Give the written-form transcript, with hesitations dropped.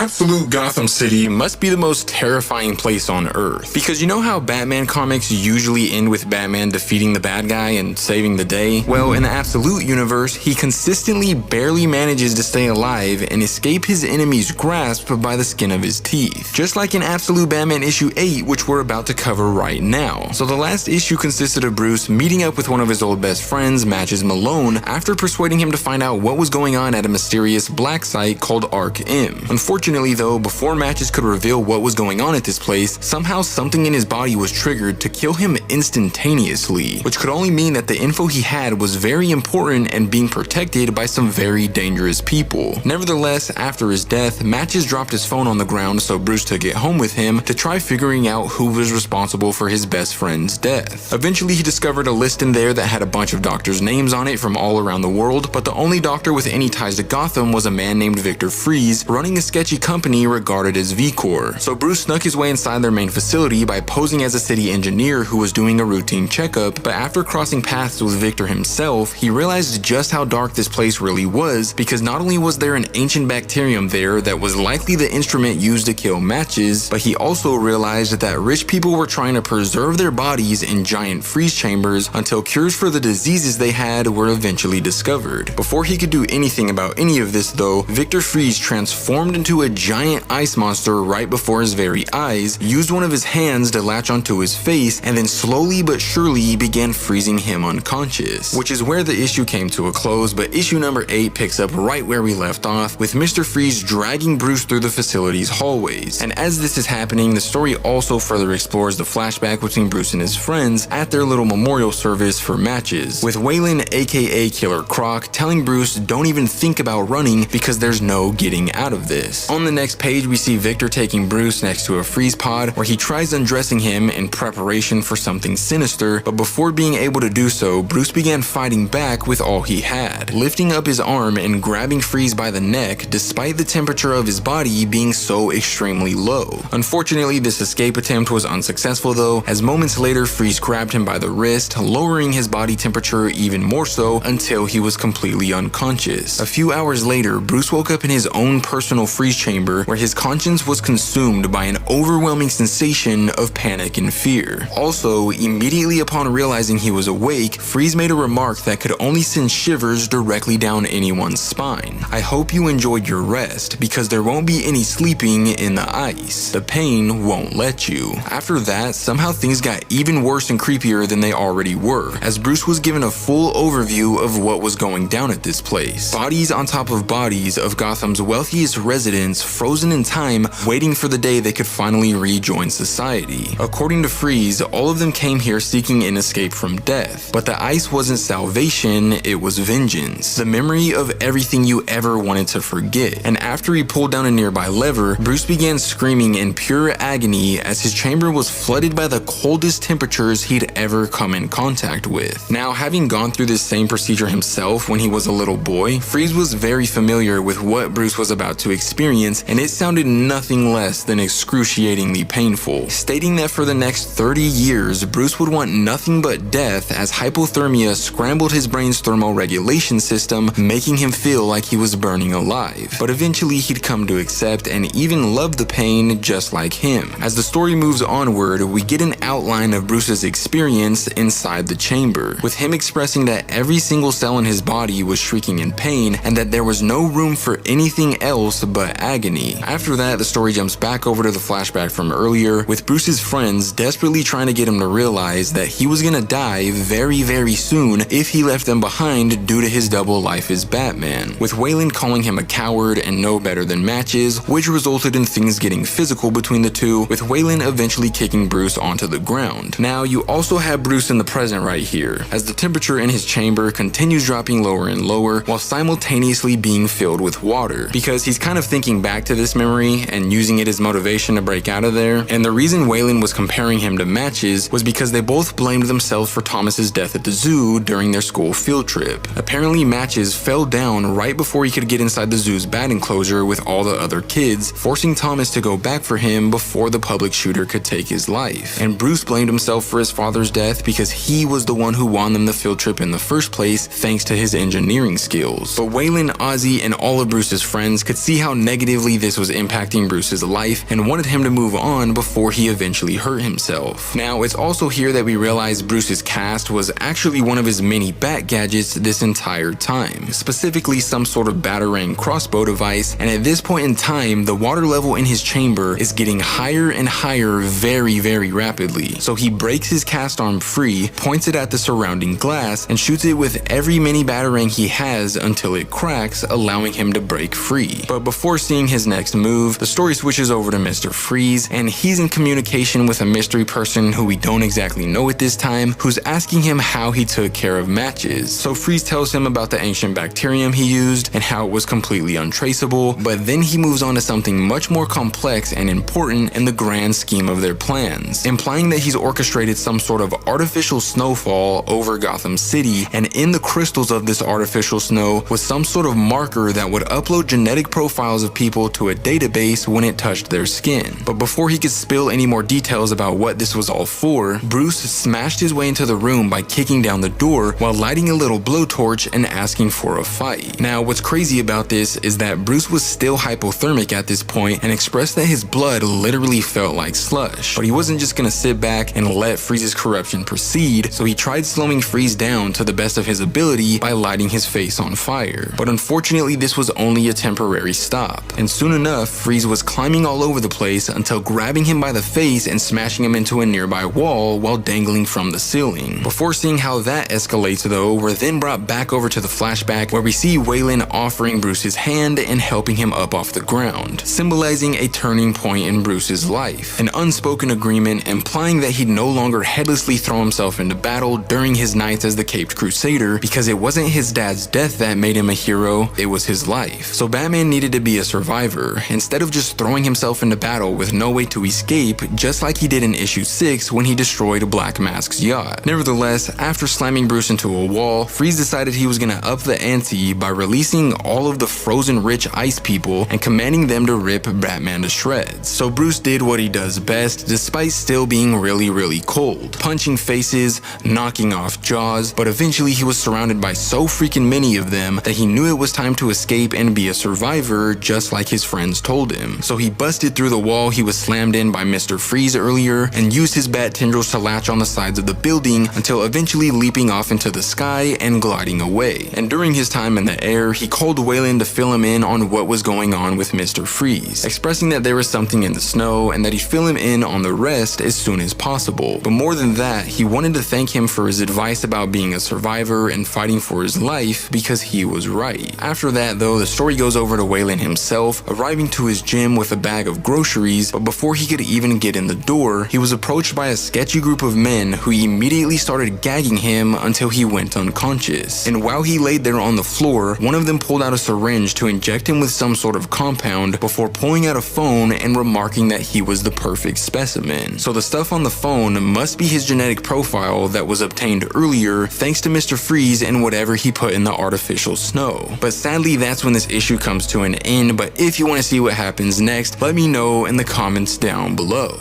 Absolute Gotham City must be the most terrifying place on Earth. Because you know how Batman comics usually end with Batman defeating the bad guy and saving the day? Well, in the Absolute universe, he consistently barely manages to stay alive and escape his enemy's grasp by the skin of his teeth. Just like in Absolute Batman issue 8, which we're about to cover right now. So the last issue consisted of Bruce meeting up with one of his old best friends, Matches Malone, after persuading him to find out what was going on at a mysterious black site called Arc M. Unfortunately though, before Matches could reveal what was going on at this place, somehow something in his body was triggered to kill him instantaneously, which could only mean that the info he had was very important and being protected by some very dangerous people. Nevertheless, after his death, Matches dropped his phone on the ground, so Bruce took it home with him to try figuring out who was responsible for his best friend's death. Eventually he discovered a list in there that had a bunch of doctors' names on it from all around the world, but the only doctor with any ties to Gotham was a man named Victor Fries, running a sketchy company regarded as V-Corps. So Bruce snuck his way inside their main facility by posing as a city engineer who was doing a routine checkup, but after crossing paths with Victor himself, he realized just how dark this place really was, because not only was there an ancient bacterium there that was likely the instrument used to kill Matches, but he also realized that rich people were trying to preserve their bodies in giant freeze chambers until cures for the diseases they had were eventually discovered. Before he could do anything about any of this though, Victor Fries transformed into a giant ice monster right before his very eyes, used one of his hands to latch onto his face, and then slowly but surely began freezing him unconscious. Which is where the issue came to a close, but issue number 8 picks up right where we left off, with Mr. Freeze dragging Bruce through the facility's hallways. And as this is happening, the story also further explores the flashback between Bruce and his friends at their little memorial service for Matches, with Waylon aka Killer Croc telling Bruce don't even think about running because there's no getting out of this. On the next page we see Victor taking Bruce next to a freeze pod where he tries undressing him in preparation for something sinister, but before being able to do so, Bruce began fighting back with all he had, lifting up his arm and grabbing Freeze by the neck despite the temperature of his body being so extremely low. Unfortunately, this escape attempt was unsuccessful though, as moments later Freeze grabbed him by the wrist, lowering his body temperature even more so until he was completely unconscious. A few hours later, Bruce woke up in his own personal freeze chamber where his conscience was consumed by an overwhelming sensation of panic and fear. Also, immediately upon realizing he was awake, Freeze made a remark that could only send shivers directly down anyone's spine. I hope you enjoyed your rest, because there won't be any sleeping in the ice. The pain won't let you. After that, somehow things got even worse and creepier than they already were, as Bruce was given a full overview of what was going down at this place. Bodies on top of bodies of Gotham's wealthiest residents frozen in time, waiting for the day they could finally rejoin society. According to Freeze, all of them came here seeking an escape from death, but the ice wasn't salvation, it was vengeance. The memory of everything you ever wanted to forget. And after he pulled down a nearby lever, Bruce began screaming in pure agony as his chamber was flooded by the coldest temperatures he'd ever come in contact with. Now, having gone through this same procedure himself when he was a little boy, Freeze was very familiar with what Bruce was about to experience, and it sounded nothing less than excruciatingly painful, stating that for the next 30 years, Bruce would want nothing but death as hypothermia scrambled his brain's thermoregulation system, making him feel like he was burning alive. But eventually he'd come to accept and even love the pain just like him. As the story moves onward, we get an outline of Bruce's experience inside the chamber, with him expressing that every single cell in his body was shrieking in pain and that there was no room for anything else but agony. After that, the story jumps back over to the flashback from earlier, with Bruce's friends desperately trying to get him to realize that he was gonna die very, very soon if he left them behind due to his double life as Batman, with Waylon calling him a coward and no better than Matches, which resulted in things getting physical between the two, with Waylon eventually kicking Bruce onto the ground. Now, you also have Bruce in the present right here, as the temperature in his chamber continues dropping lower and lower while simultaneously being filled with water, because he's kind of thinking back to this memory and using it as motivation to break out of there. And the reason Waylon was comparing him to Matches was because they both blamed themselves for Thomas's death at the zoo during their school field trip. Apparently Matches fell down right before he could get inside the zoo's bat enclosure with all the other kids, forcing Thomas to go back for him before the public shooter could take his life. And Bruce blamed himself for his father's death because he was the one who won them the field trip in the first place thanks to his engineering skills. But Waylon, Ozzy, and all of Bruce's friends could see how negative negatively this was impacting Bruce's life and wanted him to move on before he eventually hurt himself. Now, it's also here that we realize Bruce's cast was actually one of his many bat gadgets this entire time, specifically some sort of Batarang crossbow device, and at this point in time, the water level in his chamber is getting higher and higher very rapidly. So he breaks his cast arm free, points it at the surrounding glass, and shoots it with every mini Batarang he has until it cracks, allowing him to break free. But before seeing his next move, the story switches over to Mr. Freeze, and he's in communication with a mystery person who we don't exactly know at this time, who's asking him how he took care of matches. So Freeze tells him about the ancient bacterium he used and how it was completely untraceable, but then he moves on to something much more complex and important in the grand scheme of their plans, implying that he's orchestrated some sort of artificial snowfall over Gotham City, and in the crystals of this artificial snow was some sort of marker that would upload genetic profiles of people to a database when it touched their skin. But before he could spill any more details about what this was all for, Bruce smashed his way into the room by kicking down the door while lighting a little blowtorch and asking for a fight. Now, what's crazy about this is that Bruce was still hypothermic at this point and expressed that his blood literally felt like slush. But he wasn't just gonna sit back and let Freeze's corruption proceed, so he tried slowing Freeze down to the best of his ability by lighting his face on fire. But unfortunately, this was only a temporary stop, and soon enough, Freeze was climbing all over the place until grabbing him by the face and smashing him into a nearby wall while dangling from the ceiling. Before seeing how that escalates though, we're then brought back over to the flashback where we see Waylon offering Bruce his hand and helping him up off the ground, symbolizing a turning point in Bruce's life, an unspoken agreement implying that he'd no longer headlessly throw himself into battle during his nights as the Caped Crusader, because it wasn't his dad's death that made him a hero, it was his life. So Batman needed to be a survivor, instead of just throwing himself into battle with no way to escape, just like he did in issue 6 when he destroyed Black Mask's yacht. Nevertheless, after slamming Bruce into a wall, Freeze decided he was gonna up the ante by releasing all of the frozen rich ice people and commanding them to rip Batman to shreds. So Bruce did what he does best, despite still being really cold, punching faces, knocking off jaws, but eventually he was surrounded by so freaking many of them that he knew it was time to escape and be a survivor, just like his friends told him. So he busted through the wall he was slammed in by Mr. Freeze earlier and used his bat tendrils to latch on the sides of the building until eventually leaping off into the sky and gliding away. And during his time in the air, he called Waylon to fill him in on what was going on with Mr. Freeze, expressing that there was something in the snow and that he'd fill him in on the rest as soon as possible. But more than that, he wanted to thank him for his advice about being a survivor and fighting for his life, because he was right. After that though, the story goes over to Waylon himself, arriving to his gym with a bag of groceries, but before he could even get in the door, he was approached by a sketchy group of men who immediately started gagging him until he went unconscious. And while he laid there on the floor, one of them pulled out a syringe to inject him with some sort of compound before pulling out a phone and remarking that he was the perfect specimen. So the stuff on the phone must be his genetic profile that was obtained earlier thanks to Mr. Freeze and whatever he put in the artificial snow. But sadly, that's when this issue comes to an end, but if you want to see what happens next, let me know in the comments down below.